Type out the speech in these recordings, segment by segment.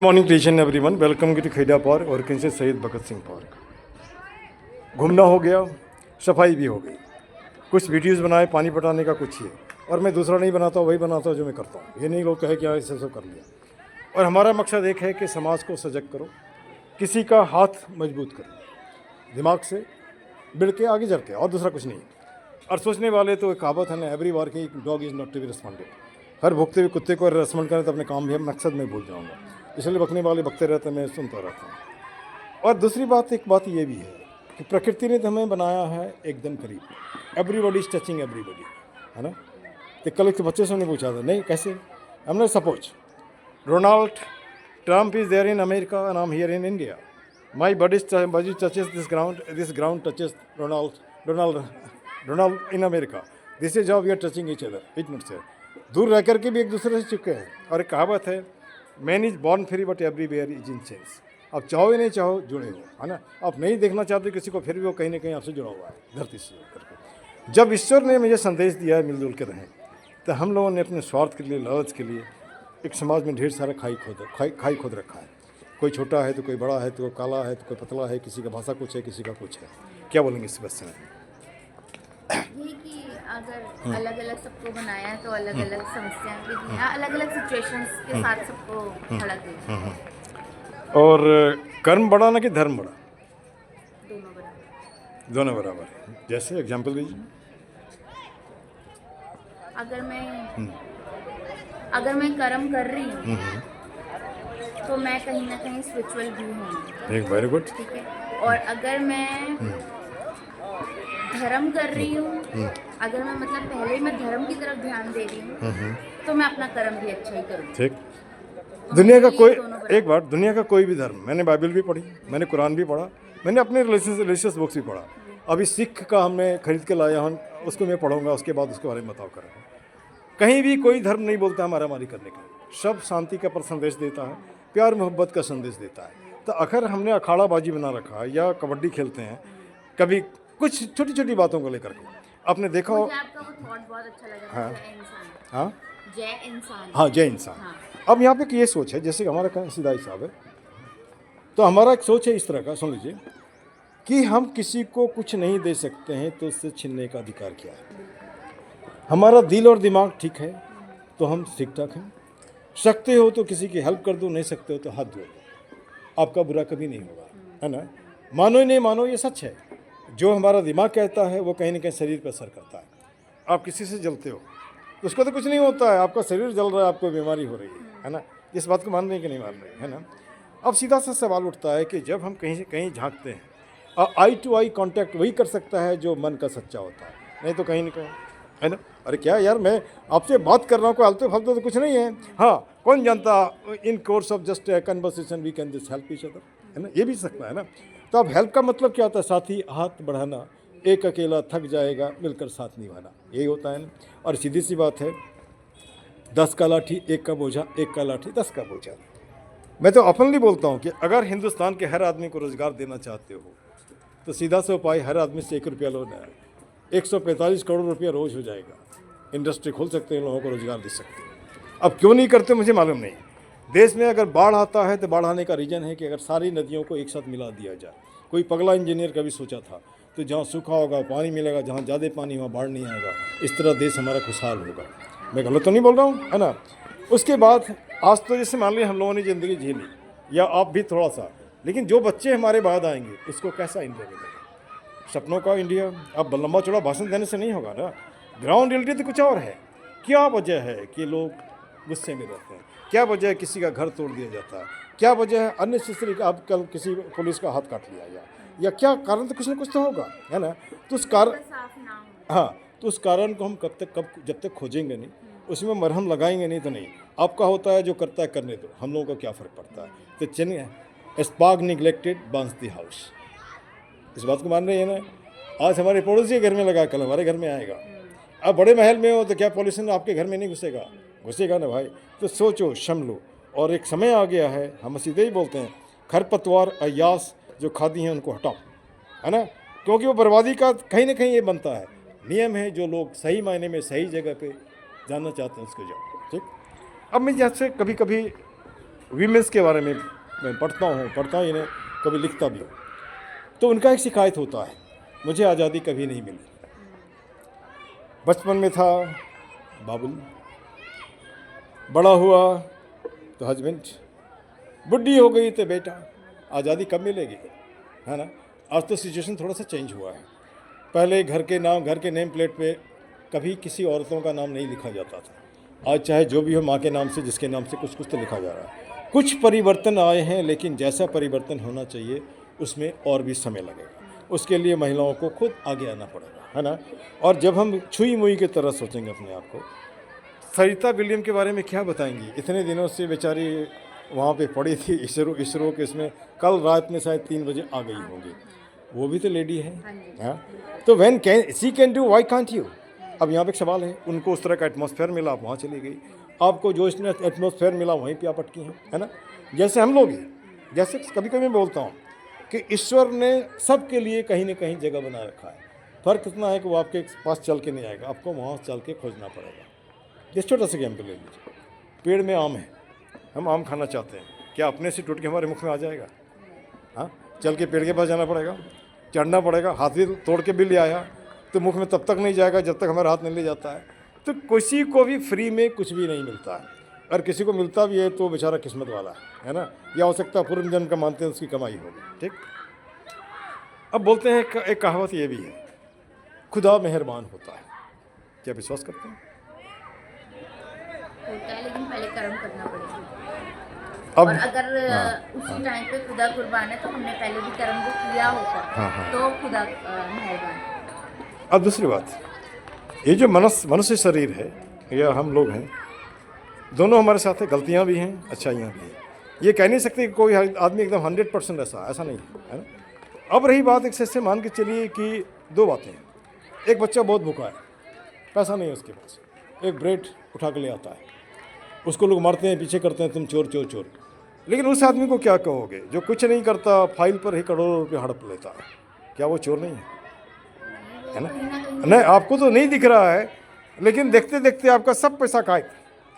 Morning teacher everyone, welcome to Kheda park और किन से शहीद भगत सिंह पार्क। घूमना हो गया, सफाई भी हो गई, कुछ वीडियोस बनाए पानी पटाने का कुछ ही है। और मैं दूसरा नहीं बनाता, वही बनाता हूँ जो मैं करता हूँ। ये नहीं लोग कहे कि हाँ इससे सब कर लिया। और हमारा मकसद एक है कि समाज को सजग करो, किसी का हाथ मजबूत करो, दिमाग से बिड़ के आगे चल के, और दूसरा कुछ नहीं। और सोचने वाले तो एक कहावत है ना, एवरी वार की dog is not to be responded. हर भुगते हुए कुत्ते को रेस्पॉन्ड करें तो अपने काम भी हम मकसद में भूल जाऊँगा, इसलिए बकने वाले बकते रहते हैं, मैं सुनता रहता हूँ। और दूसरी बात, एक बात ये भी है कि प्रकृति ने तो हमें बनाया है एकदम करीब, एवरीबॉडी इज टचिंग एवरीबॉडी, है ना। तो कल एक बच्चे से हमने पूछा था, नहीं कैसे, हमने suppose Ronald Trump is there in America and I am here in India, my body touches this ground touches Ronald in America, this is how we are touching each other. It means दूर रह करके भी एक दूसरे से चिपके हैं। और एक कहावत है, man is born free but everywhere is in change. आप चाहो या नहीं चाहो जुड़े हो, है ना। आप नहीं देखना चाहते किसी को, फिर भी वो कहीं ना कहीं आपसे जुड़ा हुआ है धरती से करके। जब ईश्वर ने मुझे संदेश दिया है मिलजुल के रहें, तो हम लोगों ने अपने स्वार्थ के लिए, लालच के लिए एक समाज में ढेर सारा खाई खोद रखा है। कोई छोटा है तो कोई बड़ा है, तो कोई काला है तो कोई पतला है, किसी का भाषा कुछ है, किसी का कुछ है। क्या बोलेंगे इस बात में? ये कि अगर अलग अलग सबको बनाया है तो अलग अलग समस्याएं भी दी हैं, अलग अलग सिचुएशंस के साथ सबको खड़ा किया। और कर्म बड़ा ना कि धर्म बड़ा? दोनों बराबर। दोनों बराबर है। जैसे एग्जाम्पल दीजिए। अगर मैं कर्म कर रही हूँ तो मैं कहीं ना कहीं स्पिरिचुअल भी हूँ। एक वेरी गुड। ठीक है। और अगर मैं धर्म कर रही हूँ, अगर मैं मतलब पहले ही मैं धर्म की तरफ ध्यान दे रही हूँ तो मैं अपना कर्म भी अच्छा ही करूँ। ठीक। तो दुनिया का मेरे कोई, लिए दोनों बराबर। एक बात, दुनिया का कोई भी धर्म, मैंने बाइबल भी पढ़ी, मैंने कुरान भी पढ़ा, मैंने अपने रिलीजियस बुक्स भी पढ़ा। अभी सिख का हमने खरीद के लाया हूँ, उसको मैं पढ़ूंगा, उसके बाद उसके बारे में बताओ करूँगा। कहीं भी कोई धर्म नहीं बोलता मारा मारी करने का, सब शांति का पर संदेश देता है, प्यार मोहब्बत का संदेश देता है। तो अगर हमने अखाड़ाबाजी बना रखा है या कबड्डी खेलते हैं कभी कुछ छोटी छोटी बातों को लेकर के, आपने देखा हो। मुझे आपका वो थॉट बहुत अच्छा लगा। हाँ। जय इंसान। हाँ जय इंसान। हाँ, जय इंसान। हाँ। अब यहाँ पे ये सोच है, जैसे हमारा का सिदाई साहब है, तो हमारा एक सोच है इस तरह का, सुन लीजिए, कि हम किसी को कुछ नहीं दे सकते हैं तो उससे छीनने का अधिकार क्या है। हमारा दिल और दिमाग ठीक है तो हम ठीक ठाक हैं। सकते हो तो किसी की हेल्प कर दो, नहीं सकते हो तो हाथ धो दो, आपका बुरा कभी नहीं होगा, है ना। मानो ही नहीं मानो, ये सच है। जो हमारा दिमाग कहता है वो कहीं ना कहीं शरीर पर असर करता है। आप किसी से जलते हो, उसको तो कुछ नहीं होता है, आपका शरीर जल रहा है, आपको बीमारी हो रही है ना। इस बात को मान रहे हैं कि नहीं मान रहे, है ना। अब सीधा सा सवाल उठता है कि जब हम कहीं से कहीं झांकते हैं, आई टू आई कांटेक्ट वही कर सकता है जो मन का सच्चा होता है, नहीं तो कहीं नहीं कहीं, है ना। अरे क्या यार, मैं आपसे बात कर रहा हूँ, कोई आलतू फालतू तो कुछ नहीं है। हाँ, कौन जानता, in course of just conversation we can just help each other, है ना, ये भी सकता है ना। तो अब हेल्प का मतलब क्या होता है? साथी हाथ बढ़ाना, एक अकेला थक जाएगा, मिलकर साथ निभाना, यही होता है ना। और सीधी सी बात है, 10 का लाठी 1 का बोझा, 1 का लाठी 10 का बोझा। मैं तो ओपनली बोलता हूँ कि अगर हिंदुस्तान के हर आदमी को रोज़गार देना चाहते हो तो सीधा सा उपाय, हर आदमी से 1 रुपया लो ना, 145 करोड़ रुपया रोज़ हो जाएगा। इंडस्ट्री खोल सकते हैं, लोगों को रोज़गार दे सकते हैं। अब क्यों नहीं करते मुझे मालूम नहीं। देश में अगर बाढ़ आता है तो बाढ़ आने का रीज़न है कि अगर सारी नदियों को एक साथ मिला दिया जाए। कोई पगला इंजीनियर कभी सोचा था, तो जहाँ सूखा होगा पानी मिलेगा, जहाँ ज़्यादा पानी वहाँ बाढ़ नहीं आएगा, इस तरह देश हमारा खुशहाल होगा। मैं गलत तो नहीं बोल रहा हूँ, है ना। उसके बाद आज तो जैसे मान लिया हम लोगों ने ज़िंदगी जी ली, या आप भी थोड़ा सा, लेकिन जो बच्चे हमारे बाद आएंगे उसको कैसा इंडिया मिलेगा? सपनों का इंडिया। अब लंबा चौड़ा भाषण देने से नहीं होगा ना, ग्राउंड रियलिटी तो कुछ और है। क्या वजह है कि लोग गुस्से में रहते हैं? क्या वजह है किसी का घर तोड़ दिया जाता है? क्या वजह है अननेसेसरी, अब कल किसी पुलिस का हाथ काट लिया या क्या कारण, तो कुछ ना कुछ तो होगा, है ना। तो उस कारण, साफ ना हो। हाँ, तो उस कारण को हम जब तक खोजेंगे नहीं, उसमें मरहम लगाएंगे नहीं तो नहीं। आपका होता है जो करता है करने दो, हम लोगों का क्या फ़र्क पड़ता है। तो चलिए, स्पाग निगलेक्टेड बांस दी हाउस, इस बात को मान रहे हैं ना। आज हमारे पड़ोसी के घर में लगा, कल हमारे घर में आएगा। अब बड़े महल में हो तो क्या पॉल्यूशन आपके घर में नहीं घुसेगा? घुसेगा ना भाई। तो सोचो, संभलो। और एक समय आ गया है, हम सीधे ही बोलते हैं, खरपतवार अयास जो खादी हैं उनको हटाओ, है ना। क्योंकि वो बर्बादी का कहीं ना कहीं ये बनता है। नियम है, जो लोग सही मायने में सही जगह पे जानना चाहते हैं उसको जाओ, ठीक। अब मैं जैसे कभी कभी वीमेंस के बारे में मैं पढ़ता ही नहीं, कभी लिखता भी हूँ। तो उनका एक शिकायत होता है, मुझे आज़ादी कभी नहीं मिली। बचपन में था बाबुल, बड़ा हुआ तो हस्बैंड, बुढ़ी हो गई तो बेटा, आज़ादी कब मिलेगी, है ना। आज तो सिचुएशन थोड़ा सा चेंज हुआ है। पहले घर के नेम प्लेट पे कभी किसी औरतों का नाम नहीं लिखा जाता था। आज चाहे जो भी हो, माँ के नाम से, जिसके नाम से कुछ तो लिखा जा रहा है। कुछ परिवर्तन आए हैं, लेकिन जैसा परिवर्तन होना चाहिए उसमें और भी समय लगेगा। उसके लिए महिलाओं को खुद आगे आना पड़ेगा, है ना। और जब हम छुई मुई की तरह सोचेंगे अपने आप को, सरिता विलियम के बारे में क्या बताएंगी, इतने दिनों से बेचारी वहाँ पे पड़ी थी इसरो के इसमें, कल रात में शायद 3 बजे आ गई होंगी। वो भी तो लेडी है, हाँ। तो when she can do, why can't you. अब यहाँ पे एक सवाल है, उनको उस तरह का एटमॉस्फेयर मिला, आप वहाँ चली गई। आपको जो इसने एटमॉस्फेयर मिला वहीं पे आप अटकी हैं, है ना। जैसे हम लोग हैं, जैसे कभी कभी मैं बोलता हूँ कि ईश्वर ने सबके लिए कहीं ना कहीं जगह बना रखा है। फ़र्क इतना है कि वो आपके पास चल के नहीं आएगा, आपको वहाँ चल के खोजना पड़ेगा। जिस छोटा सा एग्जाम्पल ले लीजिए, पेड़ में आम है, हम आम खाना चाहते हैं, क्या अपने से टूट के हमारे मुख में आ जाएगा? हाँ, चल के पेड़ के पास जाना पड़ेगा, चढ़ना पड़ेगा। हाथी तोड़ के भी ले आया तो मुख में तब तक नहीं जाएगा जब तक हमारा हाथ नहीं ले जाता है। तो किसी को भी फ्री में कुछ भी नहीं मिलता है, और किसी को मिलता भी है तो बेचारा किस्मत वाला है ना। या हो सकता है पूर्व जन्म का मानते हैं उसकी कमाई होगी, ठीक। अब बोलते हैं एक कहावत ये भी है, खुदा मेहरबान होता है। क्या विश्वास करते हैं? होता है, लेकिन पहले कर्म करना पड़ेगा। अब और अगर उसी टाइम पे खुदा कुर्बान है तो हमने पहले भी कर्म जो किया होगा तो खुदा मेहरबान। अब दूसरी बात, ये जो मनुष्य शरीर है या हम लोग हैं, दोनों हमारे साथ है, गलतियाँ भी हैं, अच्छाइयाँ भी हैं। ये कह नहीं सकते कि कोई आदमी एकदम 100% ऐसा नहीं है ना। अब रही बात, एक से मान के चलिए कि 2 बातें हैं। एक बच्चा बहुत भूखा है, पैसा नहीं है उसके पास, एक ब्रेड उठा के ले आता है, उसको लोग मारते हैं, पीछे करते हैं, तुम चोर चोर चोर। लेकिन उस आदमी को क्या कहोगे जो कुछ नहीं करता, फाइल पर ही करोड़ों रुपये हड़प लेता है? क्या वो चोर नहीं है ना? नहीं, आपको तो नहीं दिख रहा है, लेकिन देखते देखते आपका सब पैसा गायब,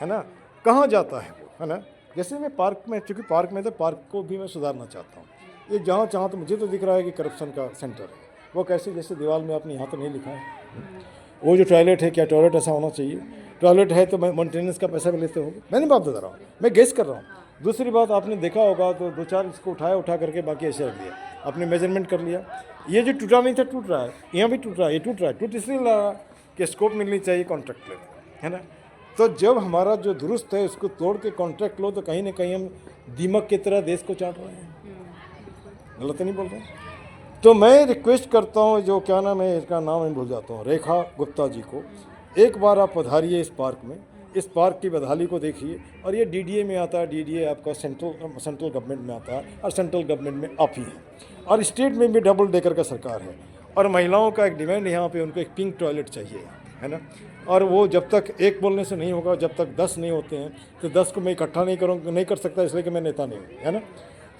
है ना। कहाँ जाता है वो, है ना। जैसे मैं पार्क में, चूँकि पार्क में, तो पार्क को भी मैं सुधारना चाहता हूँ। ये जहाँ चाहाँ तो मुझे तो दिख रहा है कि करप्शन का सेंटर है। वो कैसे, जैसे दीवार में आपने यहाँ तो नहीं लिखा है, वो जो टॉयलेट है, क्या टॉयलेट ऐसा होना चाहिए? टॉयलेट है तो मेंटेनेंस का पैसा भी लेते होंगे। मैं नहीं बात बता रहा हूँ, मैं गेस कर रहा हूँ। दूसरी बात, आपने देखा होगा तो 2-4 इसको उठा करके बाकी ऐसे रख दिया, आपने मेजरमेंट कर लिया। ये जो टूटा नहीं था, टूट रहा है, यहाँ भी टूट रहा है, ये टूट रहा है। टूट इसलिए रहा कि स्कोप मिलनी चाहिए कॉन्ट्रैक्ट ले, है ना। तो जब हमारा जो दुरुस्त है उसको तोड़ के कॉन्ट्रैक्ट लो, तो कहीं ना कहीं हम दीमक की तरह देश को चाट रहे हैं। गलत नहीं बोल रहे हैं? तो मैं रिक्वेस्ट करता हूँ, जो क्या नाम है इसका, नाम मैं भूल जाता हूँ, रेखा गुप्ता जी को, एक बार आप पधारिए इस पार्क में, इस पार्क की बदहाली को देखिए। और ये डीडीए में आता है, डीडीए आपका सेंट्रल गवर्नमेंट में आता है, और सेंट्रल गवर्नमेंट में आप ही हैं, और स्टेट में भी डबल डेकर का सरकार है। और महिलाओं का एक डिमांड है यहाँ पे, उनको एक पिंक टॉयलेट चाहिए, है ना। और वो जब तक एक बोलने से नहीं होगा, जब तक 10 नहीं होते हैं, तो 10 को मैं इकट्ठा नहीं कर सकता, इसलिए कि मैं नेता नहीं हूँ, है ना।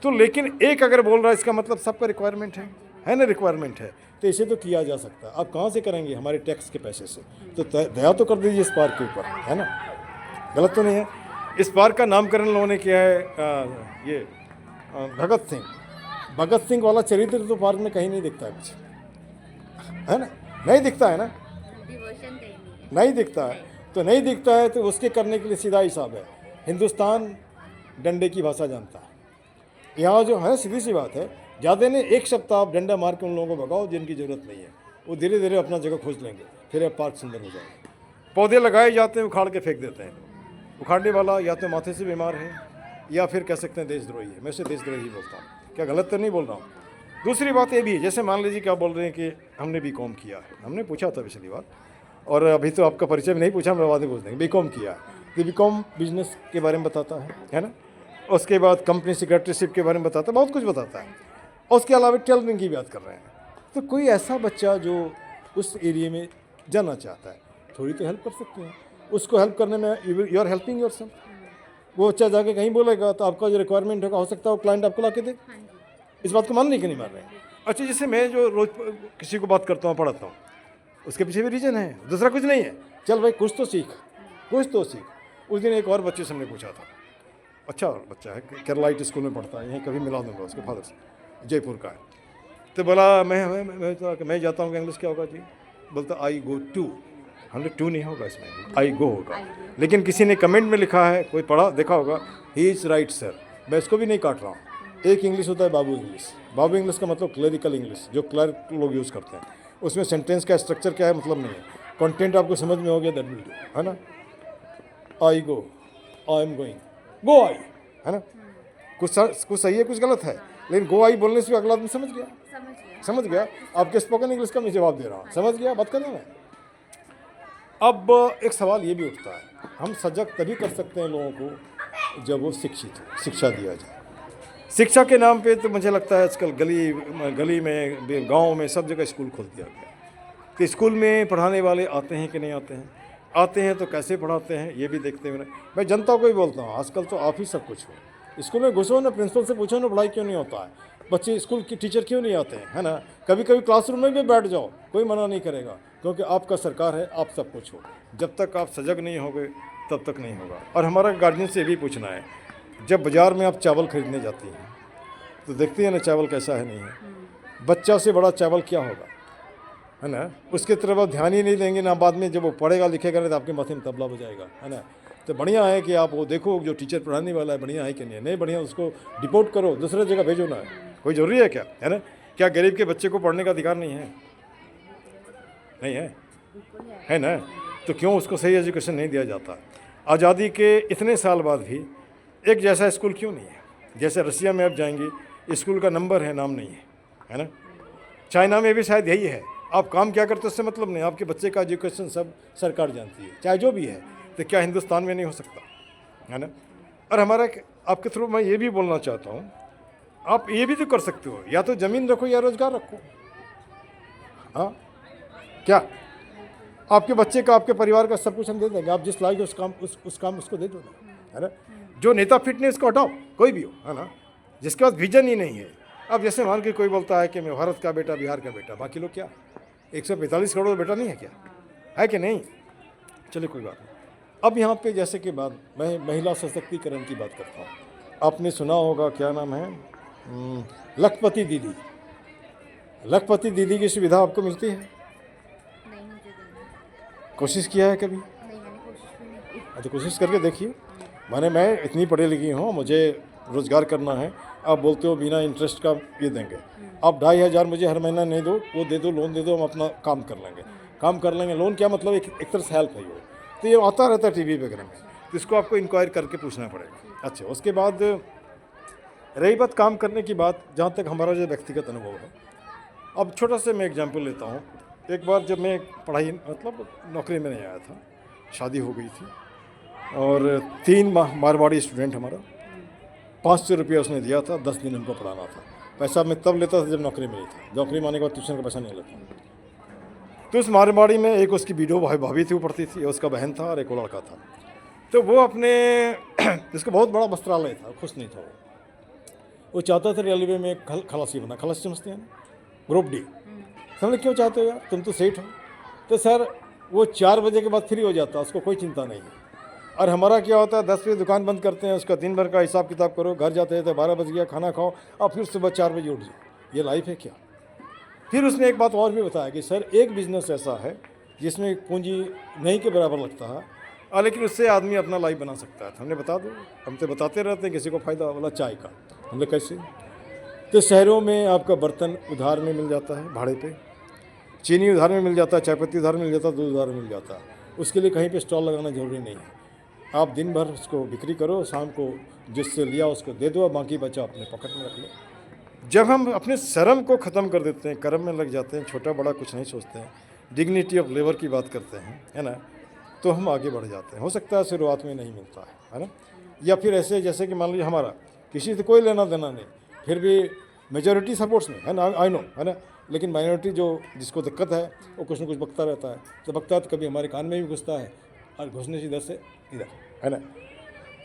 तो लेकिन एक अगर बोल रहा है, इसका मतलब सबका रिक्वायरमेंट है ना, रिक्वायरमेंट है, तो इसे तो किया जा सकता है। आप कहाँ से करेंगे? हमारे टैक्स के पैसे से। तो दया तो कर दीजिए इस पार्क के ऊपर, है ना। गलत तो नहीं है? इस पार्क का नामकरण लोगों ने किया है ये भगत सिंह वाला चरित्र तो पार्क में कहीं नहीं दिखता है कुछ, है ना। नहीं दिखता है ना, डिवोशन कहीं नहीं है। नहीं दिखता है। तो नहीं दिखता है तो उसके करने के लिए सीधा हिसाब है, हिंदुस्तान डंडे की भाषा जानता है। यहाँ जो है, सीधी सी बात है, ज़्यादा नहीं, एक सप्ताह आप डंडा मार के उन लोगों को भगाओ जिनकी ज़रूरत नहीं है, वो धीरे धीरे अपना जगह खोज लेंगे, फिर अब पार्क सुंदर हो जाएगा। पौधे लगाए जाते हैं, उखाड़ के फेंक देते हैं। उखाड़ने वाला या तो माथे से बीमार है, या फिर कह सकते हैं देशद्रोही है। मैं उसे देशद्रोही ही बोलता हूँ, क्या गलत तो नहीं बोल रहा हूँ? दूसरी बात ये भी है, जैसे मान लीजिए क्या बोल रहे हैं कि हमने बीकॉम किया है, हमने पूछा था पिछली बार, और अभी तो आपका परिचय भी नहीं पूछा, मैं बाद में पूछ देंगे। बीकॉम किया है तो बीकॉम बिजनेस के बारे में बताता है ना। उसके बाद कंपनी सेक्रेटरीशिप के बारे में बताता है, बहुत कुछ बताता है। और उसके अलावा टेलरिंग की बात कर रहे हैं। तो कोई ऐसा बच्चा जो उस एरिया में जाना चाहता है, थोड़ी तो हेल्प कर सकते हैं उसको। हेल्प करने में यू आर हेल्पिंग योरसेल्फ। वो बच्चा जाके कहीं बोलेगा तो आपका जो रिक्वायरमेंट होगा, हो सकता है वो क्लाइंट आपको ला के दे। इस बात को मान नहीं कि नहीं मान रहे हैं? अच्छा, जैसे मैं जो रोज़ किसी को बात करता हूँ, पढ़ाता हूँ, उसके पीछे भी रीज़न है, दूसरा कुछ नहीं है। चल भाई कुछ तो सीख, कुछ तो सीख। उस दिन एक और बच्चे से हमने पूछा था, अच्छा बच्चा है, केरलाइट स्कूल में पढ़ता है, यहीं कभी मिला दूंगा उसके फादर से, जयपुर का है। तो बोला मैं जाता हूँ, इंग्लिश क्या होगा जी? बोलता आई गो टू। हमने टू नहीं होगा इसमें, आई गो होगा। लेकिन किसी ने कमेंट में लिखा है, कोई पढ़ा देखा होगा, ही इज़ राइट सर। मैं इसको भी नहीं काट रहा हूँ। एक इंग्लिश होता है बाबू इंग्लिश। बाबू इंग्लिश का मतलब क्लरिकल इंग्लिश, जो क्लर्क लोग यूज़ करते हैं। उसमें सेंटेंस का स्ट्रक्चर क्या है मतलब नहीं है, कंटेंट आपको समझ में हो गया, दैट विल डू, है ना। आई गो, आई एम गोइंग, गो आई, है ना। कुछ सही है कुछ गलत है, लेकिन गो आई बोलने से अगला आदमी समझ गया। समझ गया। आपके स्पोकन इंग्लिश का मैं जवाब दे रहा हूँ, समझ गया बात करना है। अब एक सवाल ये भी उठता है, हम सजग तभी कर सकते हैं लोगों को जब वो शिक्षित हो, शिक्षा दिया जाए। शिक्षा के नाम पे तो मुझे लगता है आजकल गली में, गांव में, सब जगह स्कूल खोल दिया गया। कि स्कूल में पढ़ाने वाले आते हैं कि नहीं आते हैं, आते हैं तो कैसे पढ़ाते हैं ये भी देखते हुए। मैं जनता को ही बोलता हूँ, आजकल तो आप ही सब कुछ हो। स्कूल में घुसो ना, प्रिंसिपल से पूछो ना पढ़ाई क्यों नहीं होता है, बच्चे स्कूल की टीचर क्यों नहीं आते हैं, है ना। कभी कभी क्लासरूम में भी बैठ जाओ, कोई मना नहीं करेगा, क्योंकि आपका सरकार है, आप सब कुछ हो। जब तक आप सजग नहीं होगे तब तक नहीं होगा। और हमारा गार्जियन से भी पूछना है, जब बाज़ार में आप चावल खरीदने जाती हैं तो देखते हैं ना चावल कैसा है नहीं है। बच्चा से बड़ा चावल क्या होगा, है ना। उसके तरफ आप ध्यान ही नहीं देंगे ना, बाद में जब वो पढ़ेगा लिखेगा नहीं तो आपके माथे में तबला बजाएगा, है ना। तो बढ़िया है कि आप वो देखो जो टीचर पढ़ाने वाला है बढ़िया है कि नहीं बढ़िया, उसको डिपोर्ट करो, दूसरे जगह भेजो ना। कोई ज़रूरी है क्या, है ना। क्या गरीब के बच्चे को पढ़ने का अधिकार नहीं है? नहीं है ना। तो क्यों उसको सही एजुकेशन नहीं दिया जाता? आज़ादी के इतने साल बाद भी एक जैसा स्कूल क्यों नहीं है? जैसे रसिया में आप जाएंगे, स्कूल का नंबर है, नाम नहीं है ना। चाइना में भी शायद यही है, आप काम क्या करते हो उससे मतलब नहीं, आपके बच्चे का एजुकेशन सब सरकार जानती है, चाहे जो भी है। तो क्या हिंदुस्तान में नहीं हो सकता, है ना। और हमारा आपके थ्रू मैं ये भी बोलना चाहता हूँ, आप ये भी तो कर सकते हो, या तो ज़मीन रखो या रोज़गार रखो। हाँ, क्या आपके बच्चे का, आपके परिवार का सब कुछ हम दे देंगे, आप जिस लायक उस काम उसको दे दो ना, है ना। जो नेता फिट नहीं उसको हटाओ, कोई भी हो, है ना, जिसके पास विजन ही नहीं है। अब जैसे मान के कोई बोलता है कि मैं भारत का बेटा, बिहार का बेटा, बाकी लोग क्या 145 करोड़ बेटा नहीं है क्या, है कि नहीं। चलिए कोई बात नहीं। अब यहाँ पे जैसे कि बात, मैं महिला सशक्तिकरण की बात करता हूँ। आपने सुना होगा, क्या नाम है, लखपति दीदी। लखपति दीदी की सुविधा आपको मिलती है? नहीं, मुझे नहीं। कोशिश किया है कभी? नहीं, मैंने कोशिश भी नहीं की। अच्छा, कोशिश करके देखिए। मैं इतनी पढ़ी लिखी हूँ, मुझे रोज़गार करना है, आप बोलते हो बिना इंटरेस्ट का ये देंगे। आप 2,500 मुझे हर महीना नहीं दो, वो दे दो, लोन दे दो, हम अपना काम कर लेंगे। लोन क्या मतलब, एक तरह से हेल्प है वो। तो ये आता रहता है टीवी वगैरह में, तो इसको आपको इंक्वायर करके पूछना पड़ेगा। अच्छा, उसके बाद रही बात काम करने की बात, जहाँ तक हमारा जो व्यक्तिगत अनुभव है, अब छोटा से मैं एग्जाम्पल लेता हूँ। एक बार जब मैं पढ़ाई मतलब नौकरी में नहीं आया था, शादी हो गई थी, और 3 मारवाड़ी स्टूडेंट हमारा, 500 रुपया उसने दिया था, 10 दिन उनको पढ़ाना था। पैसा मैं तब लेता था जब नौकरी में नहीं था, नौकरी में आने के बाद ट्यूशन का पैसा नहीं लेता। तो उस मारवाड़ी में एक उसकी वीडियो भाभी थी, वो पढ़ती थी, उसका बहन था और एक वो लड़का था। तो वो अपने इसका बहुत बड़ा वस्त्रालय था, खुश नहीं था वो चाहता था रेलवे में खलासी बना। खलासी समझते हैं ना, ग्रुप डी। समझे क्यों चाहते हो यार, तुम तो सेठ हो। तो सर वो 4 बजे के बाद फ्री हो जाता, उसको कोई चिंता नहीं है। और हमारा क्या होता है, 10 बजे दुकान बंद करते हैं, उसका दिन भर का हिसाब किताब करो, घर जाते हैं तो 12 बज गया, खाना खाओ, और फिर सुबह 4 बजे उठ जाओ। ये लाइफ है क्या? फिर उसने एक बात और भी बताया कि सर एक बिज़नेस ऐसा है जिसमें पूंजी नहीं के बराबर लगता है, और लेकिन उससे आदमी अपना लाइफ बना सकता है। तो हमने बता दो, हम तो बताते रहते हैं, किसी को फ़ायदा वाला चाय का। हमने कैसे? तो शहरों में आपका बर्तन उधार में मिल जाता है भाड़े पे, चीनी उधार में मिल जाता है, चाय पत्ती उधार में मिल जाता है, दूध उधार में मिल जाता है। उसके लिए कहीं पे स्टॉल लगाना ज़रूरी नहीं है। आप दिन भर उसको बिक्री करो, शाम को जिससे लिया उसको दे दो, और बाकी बचा अपने पॉकेट में रख लो। जब हम अपने शर्म को ख़त्म कर देते हैं, कर्म में लग जाते हैं, छोटा बड़ा कुछ नहीं सोचते हैं, डिग्निटी ऑफ लेबर की बात करते हैं, है ना, तो हम आगे बढ़ जाते हैं। हो सकता है शुरुआत में नहीं मिलता है ना। या फिर ऐसे जैसे कि मान लीजिए हमारा किसी से कोई लेना देना नहीं, फिर भी मेजॉरिटी सपोर्ट्स में है ना, आई नो, है ना, लेकिन माइनॉरिटी जो जिसको दिक्कत है वो कुछ न कुछ बकता रहता है। तो बकता है तो कभी हमारे कान में भी घुसता है, और घुसने से इधर से इधर, है ना।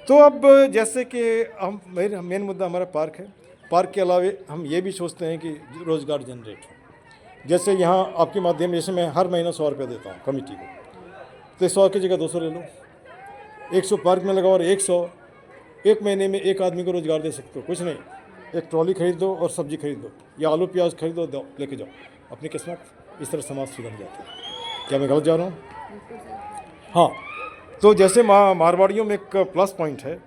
तो अब जैसे कि हम मेन मुद्दा हमारा पार्क है, पार्क के अलावा हम ये भी सोचते हैं कि रोज़गार जनरेट हो। जैसे यहाँ आपके माध्यम, जैसे मैं हर महीना 100 रुपये देता हूँ कमेटी को, तो 100 की जगह 200 ले लो, 100 पार्क में लगाओ और 100 एक महीने में एक आदमी को रोज़गार दे सकते हो, कुछ नहीं। एक ट्रॉली खरीद दो और सब्जी खरीद दो, या आलू प्याज खरीद दो, लेके जाओ अपनी किस्मत। इस तरह समाज सुधर जाता है। क्या मैं गलत जा रहा हूँ? बिल्कुल सही। हाँ। तो जैसे मारवाड़ियों में एक प्लस पॉइंट है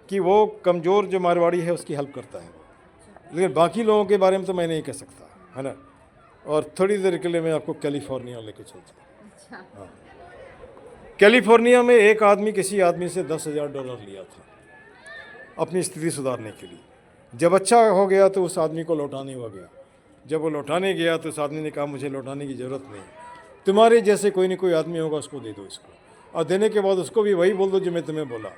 कि वो कमज़ोर जो मारवाड़ी है उसकी हेल्प करता है, लेकिन बाकी लोगों के बारे में तो मैं नहीं कह सकता, है ना। और थोड़ी देर के लिए मैं आपको कैलिफोर्निया लेके चलता हूँ। अच्छा। हाँ। कैलिफोर्निया में एक आदमी किसी आदमी से $10,000 लिया था अपनी स्थिति सुधारने के लिए। जब अच्छा हो गया तो उस आदमी को लौटाने हुआ गया। जब वो लौटाने गया तो उस आदमी ने कहा मुझे लौटाने की ज़रूरत नहीं, तुम्हारे जैसे कोई ना कोई आदमी होगा उसको दे दो इसको, और देने के बाद उसको भी वही बोल दो जो मैं तुम्हें बोला।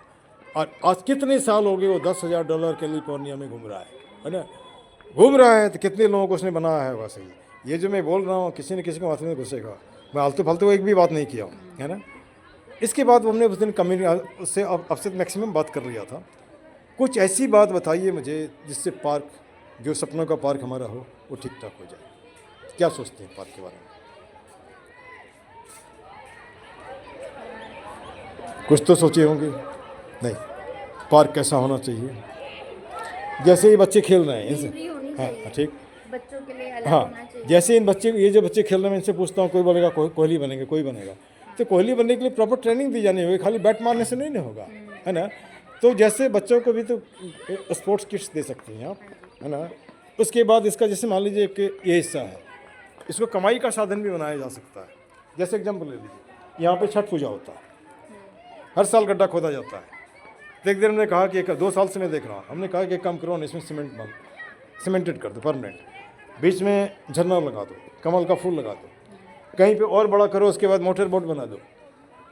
और आज कितने साल हो गए वो $10,000 कैलिफोर्निया में घूम रहा है ना। घूम रहा है तो कितने लोगों को उसने बनाया है वैसे ही। ये जो मैं बोल रहा हूँ किसी न किसी को हाथ में घुसेगा। मैं आलतू फालतू एक भी बात नहीं किया हूँ, है ना। इसके बाद हमने उस दिन कम्युनिटी उससे अब मैक्सिमम बात कर लिया था। कुछ ऐसी बात बताइए मुझे जिससे पार्क, जो सपनों का पार्क हमारा हो, वो ठीक ठाक हो जाए। क्या सोचते हैं पार्क के बारे में? कुछ तो सोचे होंगे। नहीं, पार्क कैसा होना चाहिए? जैसे ये बच्चे खेल रहे हैं फ्री होनी हाँ चाहिए, ठीक। बच्चों के लिए अलग हाँ, होना चाहिए। जैसे इन बच्चे, ये जो बच्चे खेल रहे हैं, मैं इनसे पूछता हूँ, कोई बोलेगा कोहली बनेंगे, कोई बनेगा। तो कोहली बनने के लिए प्रॉपर ट्रेनिंग दी जानी होगी, खाली बैट मारने से नहीं ना होगा, है ना। तो जैसे बच्चों को भी तो स्पोर्ट्स किट्स दे सकती हैं आप, है ना। उसके बाद इसका जैसे मान लीजिए कि ये हिस्सा है, इसको कमाई का साधन भी बनाया जा सकता है। जैसे एग्जाम्पल ले लीजिए, यहाँ पे छठ पूजा होता है, हर साल गड्ढा खोदा जाता है। तो एक दिन हमने कहा कि 2 साल से मैं देख रहा हूँ, हमने कहा कि एक काम करो ना, इसमें सीमेंटेड कर दो परमानेंट, बीच में झरना लगा दो, कमल का फूल लगा दो, कहीं पे और बड़ा करो, उसके बाद मोटर बोट बना दो,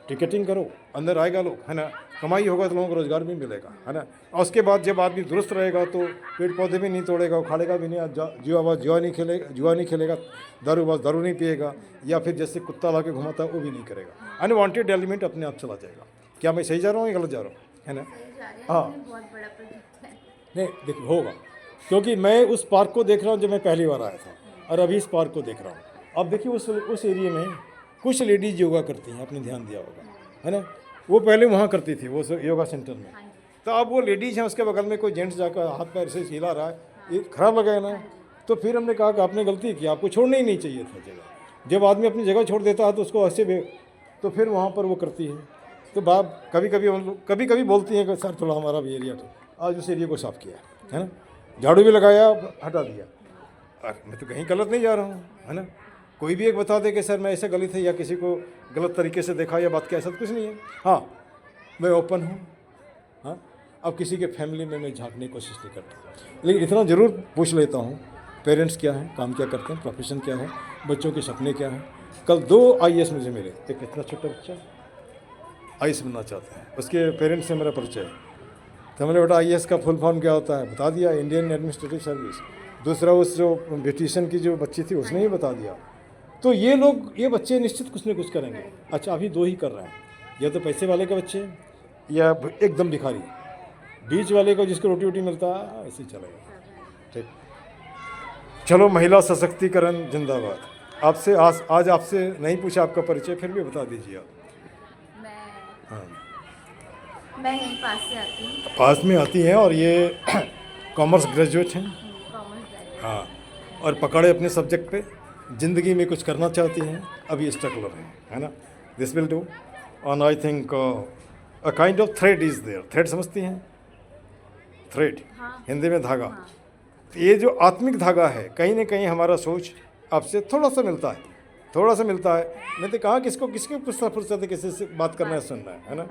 टिकटिंग करो, अंदर आएगा लोग, है ना। कमाई होगा तो लोगों को रोजगार भी मिलेगा, है ना। और उसके बाद जब आदमी दुरुस्त रहेगा तो पेड़ पौधे भी नहीं तोड़ेगा, उखाड़ेगा भी नहीं, जुआ नहीं खेलेगा, दारू नहीं पिएगा, या फिर जैसे कुत्ता ला के घुमाता है वो भी नहीं करेगा। अनवांटेड एलिमेंट अपने आप चला जाएगा। क्या मैं सही जा रहा हूँ या गलत जा रहा हूँ, है ना। सही जा रहे हैं, हाँ। लेकिन बहुत बड़ा प्रोजेक्ट है। नहीं देखिए होगा, क्योंकि मैं उस पार्क को देख रहा हूँ जब मैं पहली बार आया था, और अभी इस पार्क को देख रहा हूँ। अब देखिए उस एरिया में कुछ लेडीज योगा करती हैं, आपने ध्यान दिया होगा, है ना। वो पहले वहाँ करती थी, वो योगा सेंटर में। हाँ जी। तो अब वो लेडीज हैं, उसके बगल में कोई जेंट्स जाकर हाथ पैर से हिला रहा है, ये खराब लगेगा ना। तो फिर हमने कहा कि आपने गलती की, आपको छोड़ना ही नहीं चाहिए था जगह। जब आदमी अपनी जगह छोड़ देता है तो उसको ऐसे तो फिर वहाँ पर वो करती है। तो बाप कभी कभी बोलती हैं कि सर थोड़ा हमारा भी एरिया आज उस एरिया को साफ़ किया, है ना, झाड़ू भी लगाया, हटा दिया। मैं तो कहीं गलत नहीं जा रहा हूँ, है ना। कोई भी एक बता दे कि सर मैं ऐसा गलत है, या किसी को गलत तरीके से देखा या बात किया, ऐसा तो कुछ नहीं है। हाँ, मैं ओपन हूँ। हाँ, अब किसी के फैमिली में मैं झांकने की कोशिश नहीं करता, लेकिन इतना ज़रूर पूछ लेता हूँ, पेरेंट्स क्या हैं, काम क्या करते हैं, प्रोफेशन क्या है, बच्चों के सपने क्या हैं। कल 2 IAS मुझे मिले, एक इतना छोटा बच्चा IAS बनना चाहता है, उसके पेरेंट्स से मेरा परिचय है। तो मैंने बेटा IAS का फुल फॉर्म क्या होता है, बता दिया, इंडियन एडमिनिस्ट्रेटिव सर्विस। दूसरा उस जो ब्यूटिशियन की जो बच्ची थी उसने ही बता दिया। तो ये बच्चे निश्चित कुछ न कुछ करेंगे। अच्छा, अभी 2 ही कर रहे हैं, या तो पैसे वाले के बच्चे या एकदम भिखारी, बीच वाले को जिसको रोटी वोटी मिलता है, ऐसे ही चलेगा। ठीक, चलो, महिला सशक्तिकरण जिंदाबाद। आपसे आज आपसे नहीं पूछा आपका परिचय, फिर भी बता दीजिए आप। मैं यहीं पास से आती हूँ। पास में आती हैं, और ये कॉमर्स ग्रेजुएट हैं। Commerce graduate. हाँ, और पकड़े अपने सब्जेक्ट पे, ज़िंदगी में कुछ करना चाहती हैं, अभी स्ट्रगलर हैं, है ना। This will do. और I think a kind of thread is there. Thread समझती हैं? थ्रेड, हाँ। हिंदी में धागा। हाँ। तो ये जो आत्मिक धागा है, कहीं ना कहीं हमारा सोच आपसे थोड़ा सा मिलता है। मैं तो कहा किसके फुर्सत है किसी से बात करना है, सुनना है ना।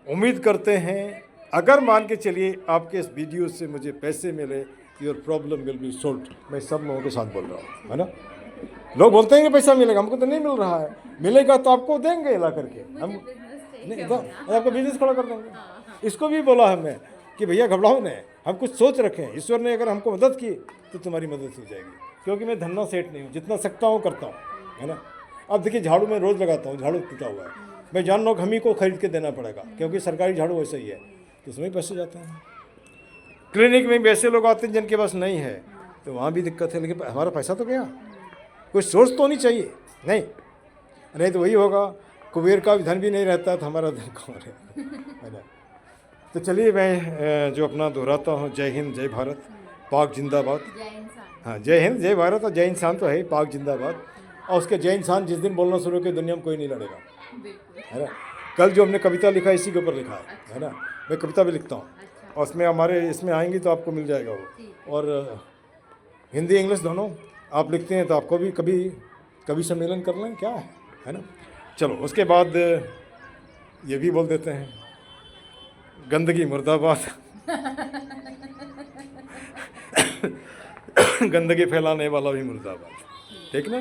उम्मीद करते हैं अगर मान के चलिए आपके इस वीडियो से मुझे पैसे मिले, your problem will be solved. मैं सब लोगों के साथ बोल रहा हूँ, है ना। लोग बोलते हैं कि पैसा मिलेगा, हमको तो नहीं मिल रहा है। मिलेगा तो आपको देंगे ला करके, हम नहीं तो आपका बिजनेस खड़ा कर देंगे। इसको भी बोला हमने कि भैया घबराओ नहीं, हम कुछ सोच रखें, ईश्वर ने अगर हमको मदद की तो तुम्हारी मदद हो जाएगी। क्योंकि मैं धन्ना सेठ नहीं हूँ, जितना सकता हूँ करता हूँ, है ना। अब देखिए, झाड़ू मैं रोज़ लगाता हूँ, झाड़ू टूटा हुआ है, मैं जान रहा हूँ हम ही को खरीद के देना पड़ेगा, क्योंकि सरकारी झाड़ू वैसे ही है, तो उसमें पैसे जाते हैं। क्लिनिक में भी ऐसे लोग आते हैं जिनके पास नहीं है, तो वहाँ भी दिक्कत है, लेकिन हमारा पैसा तो गया। कोई सोर्स तो होनी चाहिए, नहीं तो वही होगा, कुबेर का धन भी नहीं रहता तो हमारा धन कौन है ना। तो चलिए मैं जो अपना दोहराता हूँ, जय हिंद जय भारत, पाक जिंदाबाद। जय इंसान। हाँ, जय हिंद जय भारत, और जय इंसान तो है ही, पाक जिंदाबाद। और उसके जय इंसान जिस दिन बोलना शुरू किया, दुनिया में कोई नहीं लड़ेगा, बिल्कुल। है ना। कल जो हमने कविता लिखा है इसी के ऊपर लिखा है ना। मैं कविता भी लिखता हूँ, अच्छा। और उसमें हमारे इसमें आएंगी तो आपको मिल जाएगा वो। ठीक। और हिंदी इंग्लिश दोनों आप लिखते हैं तो आपको भी कभी कभी सम्मेलन कर लें, क्या है ना। चलो उसके बाद ये भी बोल देते हैं, गंदगी मुर्दाबाद। गंदगी फैलाने वाला भी मुर्दाबाद, ठीक ना।